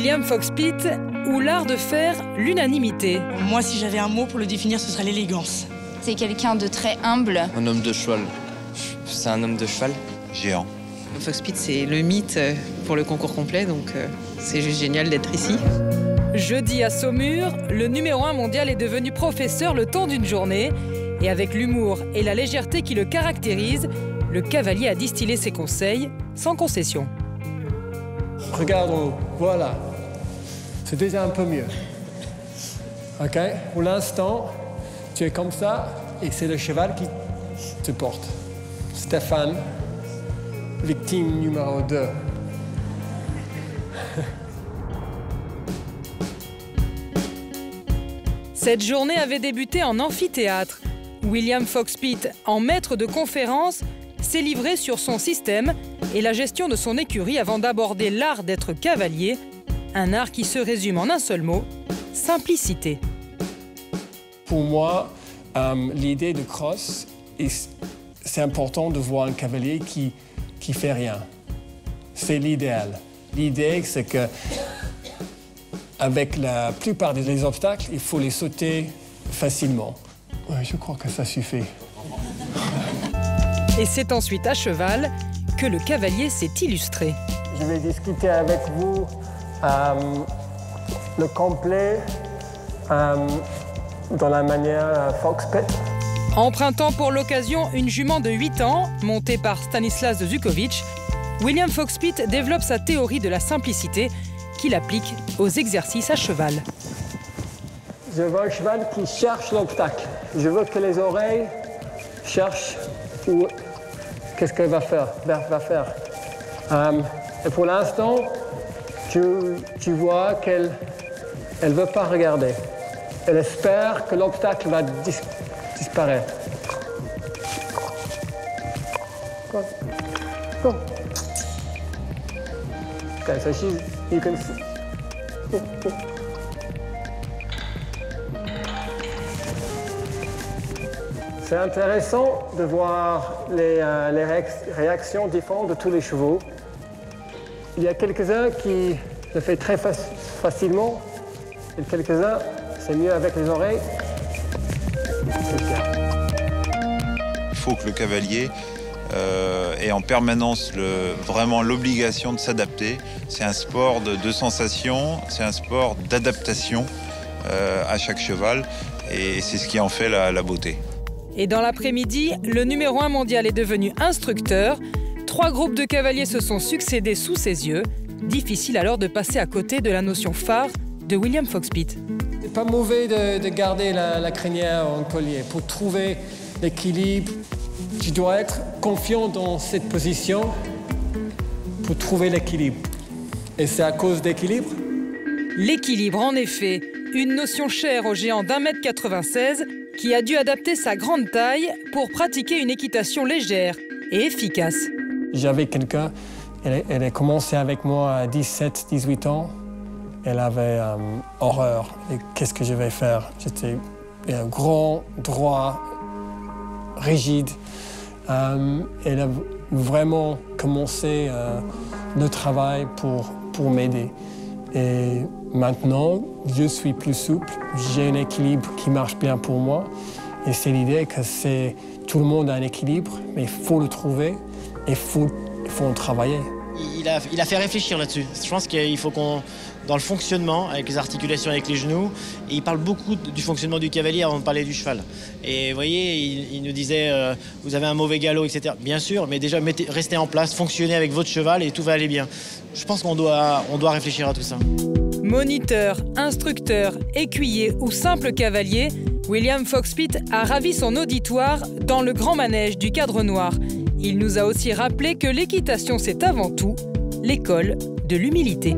William Fox-Pitt ou l'art de faire l'unanimité. Moi, si j'avais un mot pour le définir, ce serait l'élégance. C'est quelqu'un de très humble. Un homme de cheval. C'est un homme de cheval. Géant. Fox-Pitt, c'est le mythe pour le concours complet, donc c'est juste génial d'être ici. Jeudi à Saumur, le numéro 1 mondial est devenu professeur le temps d'une journée. Et avec l'humour et la légèreté qui le caractérisent, le cavalier a distillé ses conseils sans concession. Regarde en haut, voilà. C'est déjà un peu mieux. OK? Pour l'instant, tu es comme ça et c'est le cheval qui te porte. Stéphane, victime numéro 2. Cette journée avait débuté en amphithéâtre. William Fox-Pitt, en maître de conférence, s'est livré sur son système et la gestion de son écurie avant d'aborder l'art d'être cavalier, un art qui se résume en un seul mot, simplicité. Pour moi, l'idée de cross, c'est important de voir un cavalier qui fait rien. C'est l'idéal. L'idée, c'est que avec la plupart des obstacles, il faut les sauter facilement. Ouais, je crois que ça suffit. Et c'est ensuite à cheval que le cavalier s'est illustré. Je vais discuter avec vous le complet dans la manière Fox-Pitt. Empruntant pour l'occasion une jument de 8 ans, montée par Stanislas de Zukovitch, William Fox-Pitt développe sa théorie de la simplicité qu'il applique aux exercices à cheval. Je veux un cheval qui cherche l'obstacle. Je veux que les oreilles cherchent où qu'est-ce qu'elle va faire. Et pour l'instant, tu vois qu'elle ne veut pas regarder. Elle espère que l'obstacle va disparaître. Go. Go. Okay, so you can see. C'est intéressant de voir les réactions différentes de tous les chevaux. Il y a quelques-uns qui le font très facilement, et quelques-uns, c'est mieux avec les oreilles. Il faut que le cavalier ait en permanence vraiment l'obligation de s'adapter. C'est un sport de sensation, c'est un sport d'adaptation à chaque cheval, et c'est ce qui en fait la beauté. Et dans l'après-midi, le numéro 1 mondial est devenu instructeur. 3 groupes de cavaliers se sont succédés sous ses yeux. Difficile alors de passer à côté de la notion phare de William Fox-Pitt. C'est pas mauvais de garder la crinière en collier. Pour trouver l'équilibre, tu dois être confiant dans cette position pour trouver l'équilibre. Et c'est à cause d'équilibre? L'équilibre, en effet, une notion chère au géant d'1,96 m qui a dû adapter sa grande taille pour pratiquer une équitation légère et efficace. J'avais quelqu'un, elle a commencé avec moi à 17-18 ans. Elle avait horreur. Et qu'est-ce que je vais faire? J'étais grand, droit, rigide. Elle a vraiment commencé le travail pour m'aider. Et maintenant, je suis plus souple, j'ai un équilibre qui marche bien pour moi. Et c'est l'idée que tout le monde a un équilibre, mais il faut le trouver et il faut en travailler. Il a fait réfléchir là-dessus. Je pense qu'il faut dans le fonctionnement, avec les articulations avec les genoux, et il parle beaucoup du fonctionnement du cavalier avant de parler du cheval. Et vous voyez, il nous disait, vous avez un mauvais galop, etc. Bien sûr, mais déjà, restez en place, fonctionnez avec votre cheval et tout va aller bien. Je pense qu'on doit réfléchir à tout ça. Moniteur, instructeur, écuyer ou simple cavalier, William Fox-Pitt a ravi son auditoire dans le grand manège du Cadre Noir. Il nous a aussi rappelé que l'équitation, c'est avant tout l'école de l'humilité.